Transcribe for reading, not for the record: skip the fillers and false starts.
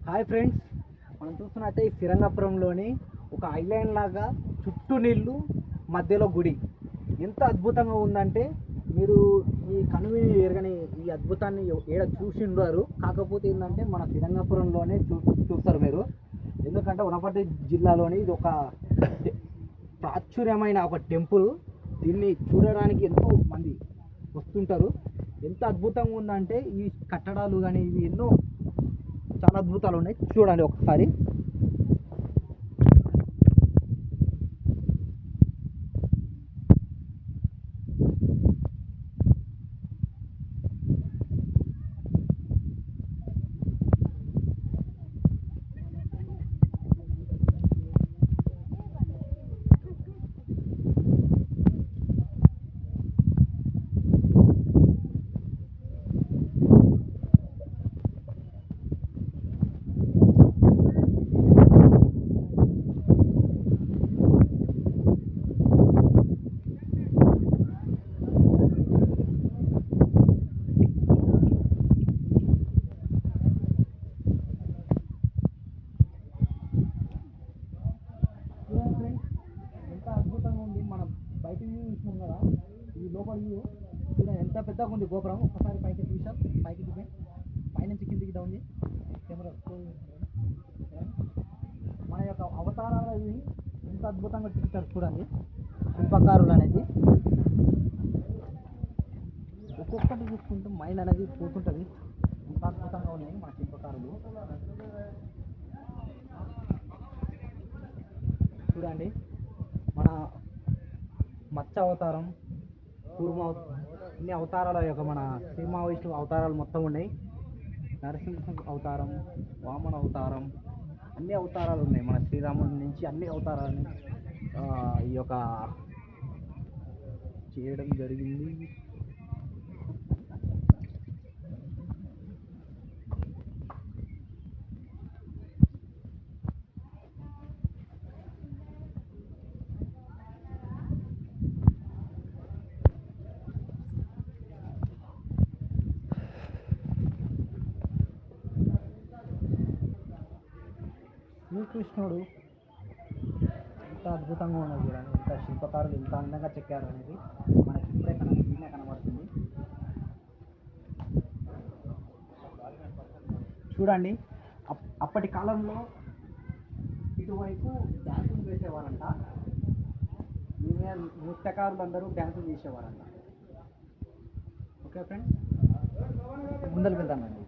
Hi friends, మనం చూస్తున్నట్టే ఈ శ్రీరంగపురంలోని ఒక ఐలాండ్ లాగా చుట్టూ నీళ్ళు మధ్యలో గుడి ఎంత అద్భుతంగా ఉందంటే మీరు ఈ కనువిని ఎరగని ఈ అద్భుతాన్ని ఏడ చూసిండారు. కాకపోతే ఏంటంటే మన శ్రీరంగపురంలోనే చూస్తారు మీరు. ఎందుకంటే వనపర్తి జిల్లాలోని ఇది ఒక ప్రాచుర్యమైన ఒక టెంపుల్. దీన్ని చూడడానికి ఎంతో మంది వస్తుంటారు. ఎంత అద్భుతంగా ఉందంటే ఈ కట్టడాలు కానీ ఇవి ఎన్నో చాలా అద్భుతాలు ఉన్నాయి. చూడండి ఒకసారి. ఎంత అద్భుతంగా ఉంది. మనం బయట వ్యూ ఇస్తున్నాం కదా, ఈ లోపల వ్యూ చూడండి ఎంత పెద్దగా ఉంది. గోపురం ఒక్కసారి పైకి తీసాం, పైకి దిగాం, పైనుంచి కిందికి డౌన్ కెమెరా మన యొక్క అవతారాలు అవి ఎంత అద్భుతంగా చూపిస్తారు చూడండి. శిల్పకారులు అనేది ఒక్కొక్కటి చూసుకుంటూ మైండ్ అనేది పోతుంటుంది. ఎంత అద్భుతంగా ఉన్నాయి మన శిల్పకారులు. చూడండి మన మత్స్య అవతారం, కూర్మ అన్ని అవతారాల యొక్క మన శ్రీమా విష్ణు అవతారాలు మొత్తం ఉన్నాయి. నరసింహ అవతారం, వామన అవతారం, అన్ని అవతారాలు ఉన్నాయి. మన శ్రీరాముడి నుంచి అన్ని అవతారాలని ఈ యొక్క చేయడం జరిగింది. శ్రీకృష్ణుడు ఎంత అద్భుతంగా ఉన్నది చూడండి. ఎంత శిల్పకారులు ఎంత అందంగా చెక్కారు అనేది మనకి ఇప్పుడే దీన్నే కనబడుతుంది. చూడండి అప్పటి కాలంలో ఇటువైపు డ్యాన్సులు వేసేవారంట. నృత్యకారులు అందరూ డ్యాన్సులు చేసేవారంట. ఓకే ఫ్రెండ్స్, ముందరికి వెళ్తామండి.